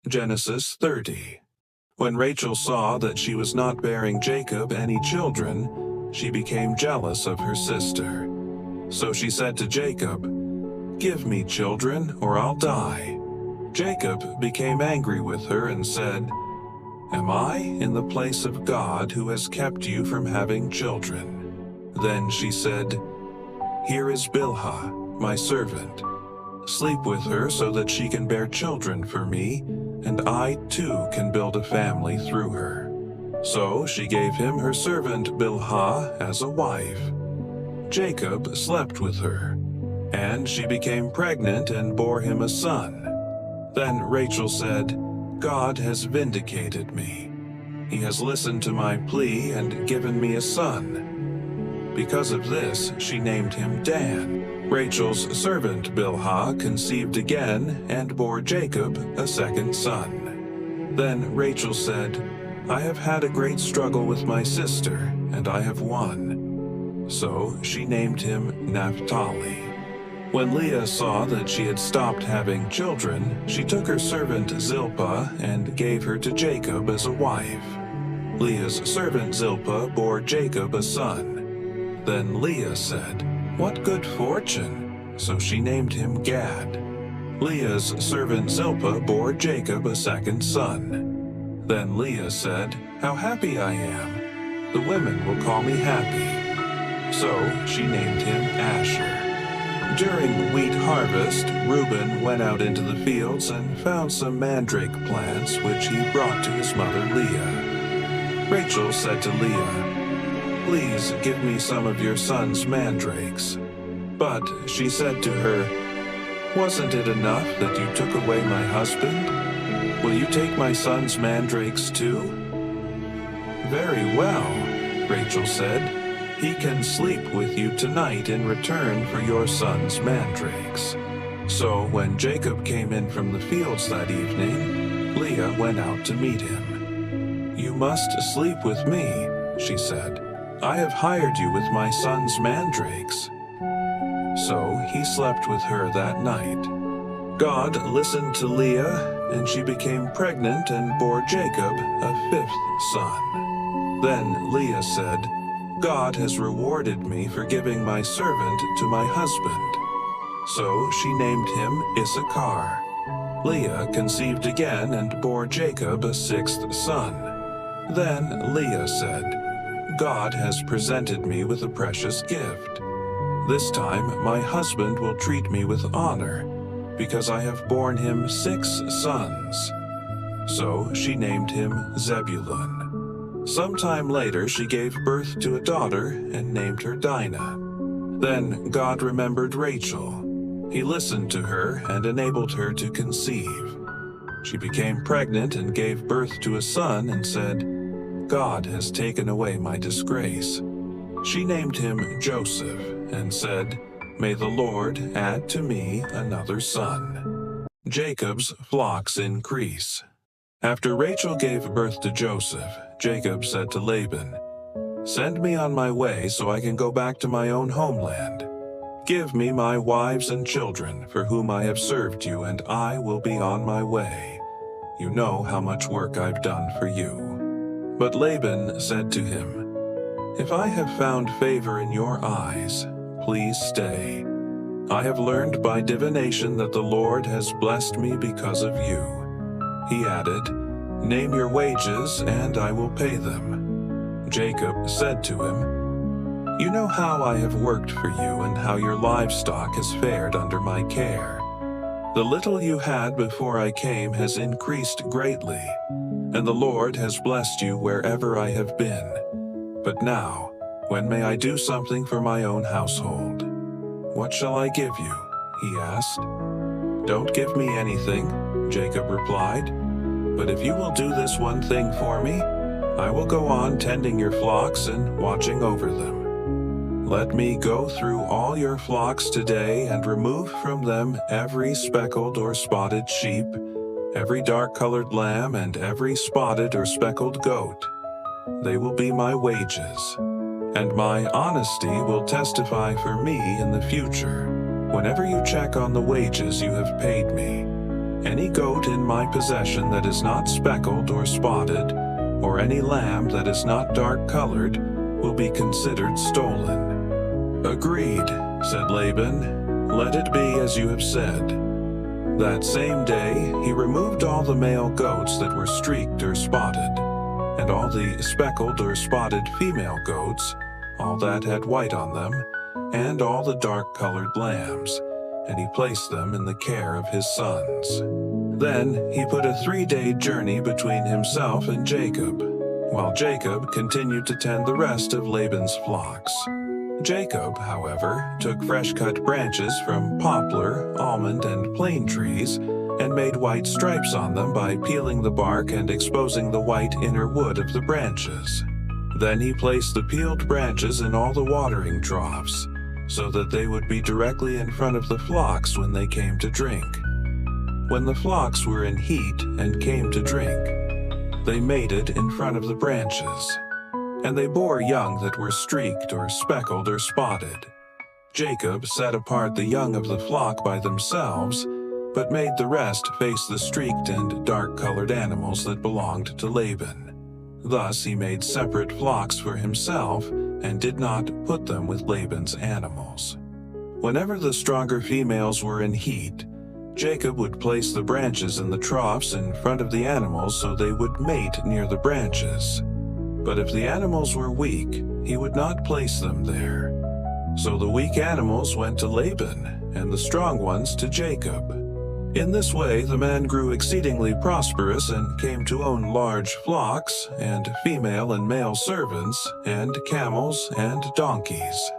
Genesis 30. When Rachel saw that she was not bearing Jacob any children, she became jealous of her sister. So she said to Jacob, "Give me children, or I'll die." Jacob became angry with her and said, "Am I in the place of God who has kept you from having children?" Then she said, "Here is Bilhah, my servant. Sleep with her so that she can bear children for me, and I too can build a family through her." So she gave him her servant Bilhah as a wife. Jacob slept with her, and she became pregnant and bore him a son. Then Rachel said, "God has vindicated me. He has listened to my plea and given me a son." Because of this, she named him Dan. Rachel's servant Bilhah conceived again and bore Jacob a second son. Then Rachel said, "I have had a great struggle with my sister, and I have won." So she named him Naphtali. When Leah saw that she had stopped having children, she took her servant Zilpah and gave her to Jacob as a wife. Leah's servant Zilpah bore Jacob a son. Then Leah said, "What good fortune!" So she named him Gad. Leah's servant Zilpah bore Jacob a second son. Then Leah said, "How happy I am! The women will call me happy." So she named him Asher. During wheat harvest, Reuben went out into the fields and found some mandrake plants which he brought to his mother Leah. Rachel said to Leah, "Please give me some of your son's mandrakes." But she said to her, "Wasn't it enough that you took away my husband? Will you take my son's mandrakes too?" "Very well," Rachel said. "He can sleep with you tonight in return for your son's mandrakes." So when Jacob came in from the fields that evening, Leah went out to meet him. "You must sleep with me," she said. "I have hired you with my son's mandrakes." So he slept with her that night. God listened to Leah, and she became pregnant and bore Jacob a fifth son. Then Leah said, "God has rewarded me for giving my servant to my husband." So she named him Issachar. Leah conceived again and bore Jacob a sixth son. Then Leah said, "God has presented me with a precious gift. This time my husband will treat me with honor, because I have borne him 6 sons." So she named him Zebulun. Sometime later she gave birth to a daughter and named her Dinah. Then God remembered Rachel. He listened to her and enabled her to conceive. She became pregnant and gave birth to a son and said, "God has taken away my disgrace." She named him Joseph and said, "May the Lord add to me another son." Jacob's flocks increase. After Rachel gave birth to Joseph, Jacob said to Laban, "Send me on my way so I can go back to my own homeland. Give me my wives and children for whom I have served you, and I will be on my way. You know how much work I've done for you." But Laban said to him, "If I have found favor in your eyes, please stay. I have learned by divination that the Lord has blessed me because of you." He added, "Name your wages, and I will pay them." Jacob said to him, "You know how I have worked for you and how your livestock has fared under my care. The little you had before I came has increased greatly, and the Lord has blessed you wherever I have been. But now, when may I do something for my own household?" "What shall I give you?" he asked. "Don't give me anything," Jacob replied. "But if you will do this one thing for me, I will go on tending your flocks and watching over them. Let me go through all your flocks today and remove from them every speckled or spotted sheep, every dark-colored lamb, and every spotted or speckled goat. They will be my wages, and my honesty will testify for me in the future, whenever you check on the wages you have paid me. Any goat in my possession that is not speckled or spotted, or any lamb that is not dark-colored, will be considered stolen." "Agreed," said Laban. "Let it be as you have said." That same day he removed all the male goats that were streaked or spotted, and all the speckled or spotted female goats, all that had white on them, and all the dark-colored lambs, and he placed them in the care of his sons. Then he put a 3-day journey between himself and Jacob, while Jacob continued to tend the rest of Laban's flocks. Jacob, however, took fresh-cut branches from poplar, almond, and plane trees and made white stripes on them by peeling the bark and exposing the white inner wood of the branches. Then he placed the peeled branches in all the watering troughs, so that they would be directly in front of the flocks when they came to drink. When the flocks were in heat and came to drink, they mated in front of the branches, and they bore young that were streaked or speckled or spotted. Jacob set apart the young of the flock by themselves, but made the rest face the streaked and dark-colored animals that belonged to Laban. Thus he made separate flocks for himself and did not put them with Laban's animals. Whenever the stronger females were in heat, Jacob would place the branches in the troughs in front of the animals so they would mate near the branches. But if the animals were weak, he would not place them there. So the weak animals went to Laban, and the strong ones to Jacob. In this way the man grew exceedingly prosperous and came to own large flocks, and female and male servants, and camels and donkeys.